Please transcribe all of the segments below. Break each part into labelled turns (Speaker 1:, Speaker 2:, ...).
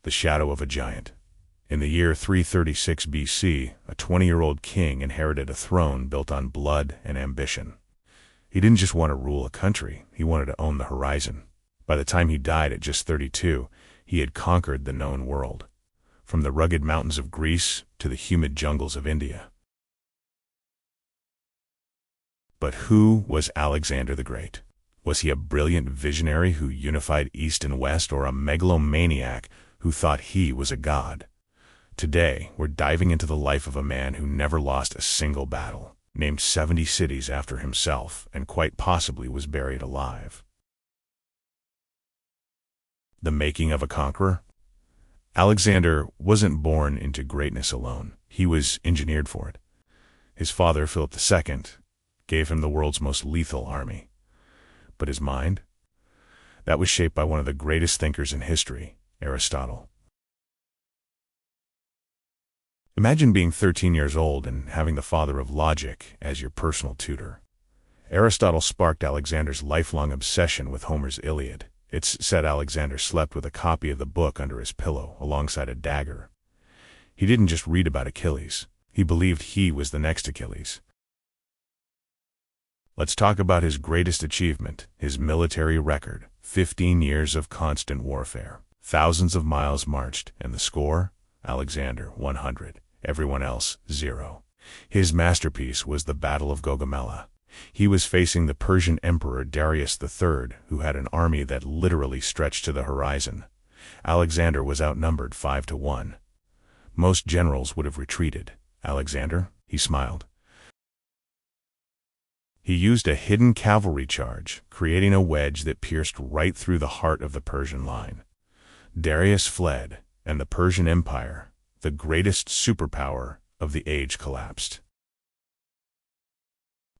Speaker 1: The shadow of a giant. In the year 336 BC, a 20-year-old king inherited a throne built on blood and ambition. He didn't just want to rule a country, he wanted to own the horizon. By the time he died at just 32, he had conquered the known world, from the rugged mountains of Greece to the humid jungles of India. But who was Alexander the Great? Was he a brilliant visionary who unified East and West, or a megalomaniac who thought he was a god? Today, we're diving into the life of a man who never lost a single battle, named 70 cities after himself, and quite possibly was buried alive. The making of a conqueror? Alexander wasn't born into greatness alone. He was engineered for it. His father, Philip II, gave him the world's most lethal army. But his mind? That was shaped by one of the greatest thinkers in history, Aristotle. Imagine being 13 years old and having the father of logic as your personal tutor. Aristotle sparked Alexander's lifelong obsession with Homer's Iliad. It's said Alexander slept with a copy of the book under his pillow, alongside a dagger. He didn't just read about Achilles. He believed he was the next Achilles. Let's talk about his greatest achievement, his military record. 15 years of constant warfare. Thousands of miles marched, and the score? Alexander, 100. Everyone else, 0. His masterpiece was the Battle of Gaugamela. He was facing the Persian Emperor Darius III, who had an army that literally stretched to the horizon. Alexander was outnumbered 5-1. Most generals would have retreated. Alexander? He smiled. He used a hidden cavalry charge, creating a wedge that pierced right through the heart of the Persian line. Darius fled, and the Persian Empire, the greatest superpower of the age, collapsed.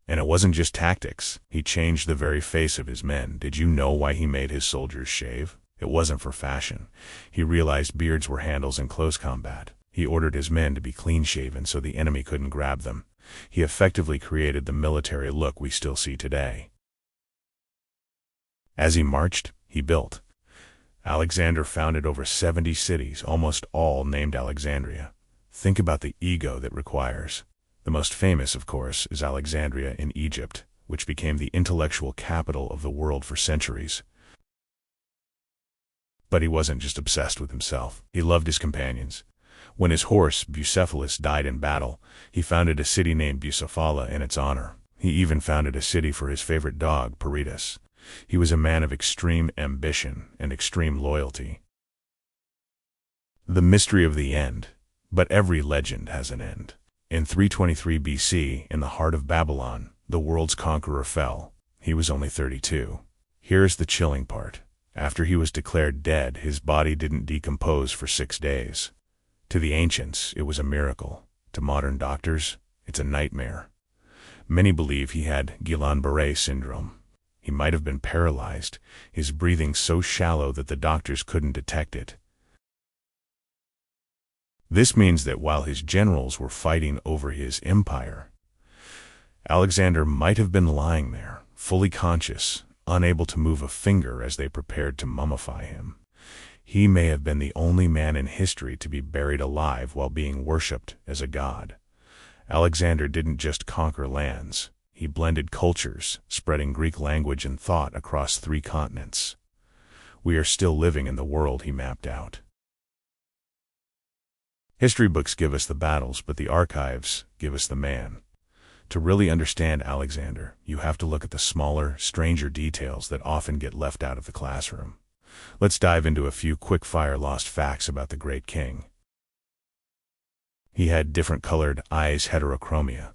Speaker 1: And it wasn't just tactics. He changed the very face of his men. Did you know why he made his soldiers shave? It wasn't for fashion. He realized beards were handles in close combat. He ordered his men to be clean-shaven so the enemy couldn't grab them. He effectively created the military look we still see today. As he marched, he built. Alexander founded over 70 cities, almost all named Alexandria. Think about the ego that requires. The most famous, of course, is Alexandria in Egypt, which became the intellectual capital of the world for centuries. But he wasn't just obsessed with himself. He loved his companions. When his horse, Bucephalus, died in battle, he founded a city named Bucephala in its honor. He even founded a city for his favorite dog, Peritas. He was a man of extreme ambition and extreme loyalty. The mystery of the end. But every legend has an end. In 323 BC, in the heart of Babylon, the world's conqueror fell. He was only 32. Here's the chilling part. After he was declared dead, his body didn't decompose for 6 days. To the ancients, it was a miracle. To modern doctors, it's a nightmare. Many believe he had Guillain-Barré syndrome. He might have been paralyzed, his breathing so shallow that the doctors couldn't detect it. This means that while his generals were fighting over his empire, Alexander might have been lying there, fully conscious, unable to move a finger as they prepared to mummify him. He may have been the only man in history to be buried alive while being worshipped as a god. Alexander didn't just conquer lands. He blended cultures, spreading Greek language and thought across 3 continents. We are still living in the world he mapped out. History books give us the battles, but the archives give us the man. To really understand Alexander, you have to look at the smaller, stranger details that often get left out of the classroom. Let's dive into a few quick-fire lost facts about the great king. He had different colored eyes, heterochromia.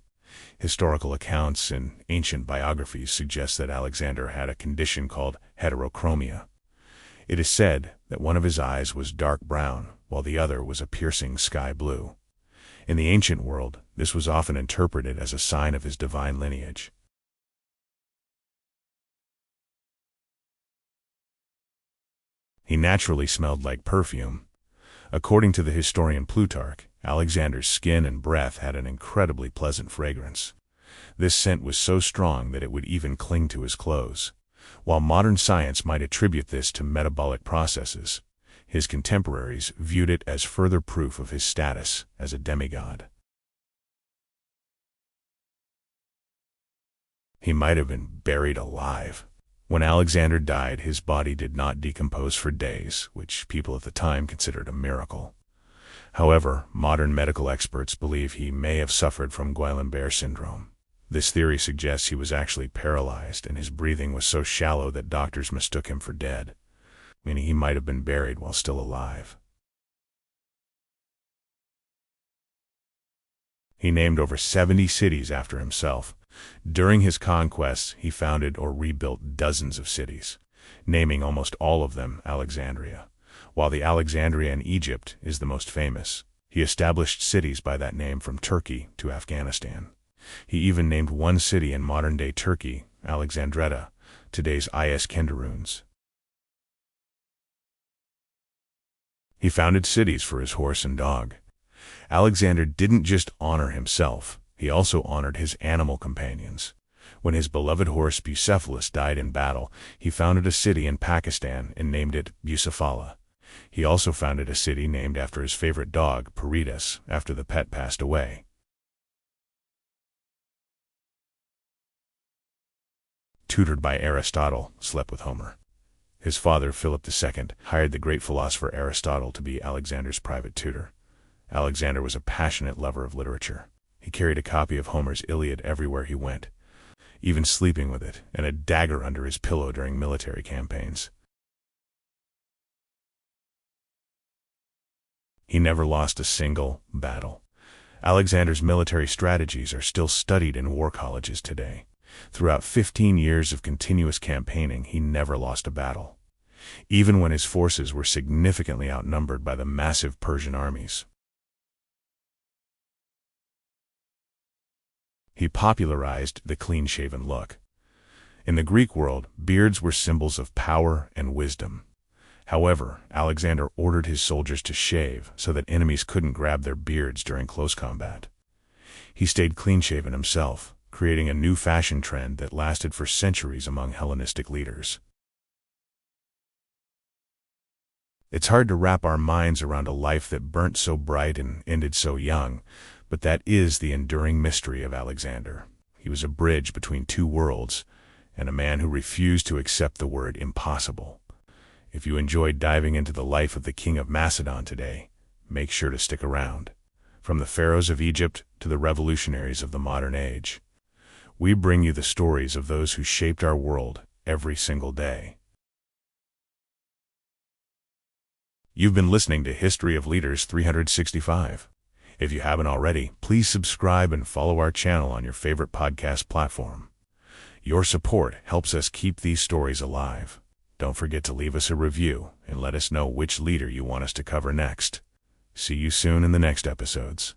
Speaker 1: Historical accounts and ancient biographies suggest that Alexander had a condition called heterochromia. It is said that one of his eyes was dark brown, while the other was a piercing sky blue. In the ancient world, this was often interpreted as a sign of his divine lineage. He naturally smelled like perfume. According to the historian Plutarch, Alexander's skin and breath had an incredibly pleasant fragrance. This scent was so strong that it would even cling to his clothes. While modern science might attribute this to metabolic processes, His contemporaries viewed it as further proof of his status as a demigod. He might have been buried alive. When Alexander died, his body did not decompose for days, which people at the time considered a miracle. However, modern medical experts believe he may have suffered from Guillain-Barré syndrome. This theory suggests he was actually paralyzed, and his breathing was so shallow that doctors mistook him for dead, meaning he might have been buried while still alive. He named over 70 cities after himself. During his conquests, he founded or rebuilt dozens of cities, naming almost all of them Alexandria. While the Alexandria in Egypt is the most famous, he established cities by that name from Turkey to Afghanistan. He even named one city in modern-day Turkey, Alexandretta, today's Iskenderun's. He founded cities for his horse and dog. Alexander didn't just honor himself, he also honored his animal companions. When his beloved horse Bucephalus died in battle, he founded a city in Pakistan and named it Bucephala. He also founded a city named after his favorite dog, Peritas, after the pet passed away. Tutored by Aristotle, slept with Homer. His father, Philip II, hired the great philosopher Aristotle to be Alexander's private tutor. Alexander was a passionate lover of literature. He carried a copy of Homer's Iliad everywhere he went, even sleeping with it, and a dagger under his pillow during military campaigns. He never lost a single battle. Alexander's military strategies are still studied in war colleges today. Throughout 15 years of continuous campaigning, he never lost a battle, even when his forces were significantly outnumbered by the massive Persian armies. He popularized the clean-shaven look. In the Greek world, beards were symbols of power and wisdom. However, Alexander ordered his soldiers to shave so that enemies couldn't grab their beards during close combat. He stayed clean-shaven himself, creating a new fashion trend that lasted for centuries among Hellenistic leaders. It's hard to wrap our minds around a life that burnt so bright and ended so young, but that is the enduring mystery of Alexander. He was a bridge between two worlds, and a man who refused to accept the word impossible. If you enjoyed diving into the life of the King of Macedon today, make sure to stick around. From the pharaohs of Egypt to the revolutionaries of the modern age, we bring you the stories of those who shaped our world every single day. You've been listening to History of Leaders 365. If you haven't already, please subscribe and follow our channel on your favorite podcast platform. Your support helps us keep these stories alive. Don't forget to leave us a review and let us know which leader you want us to cover next. See you soon in the next episodes.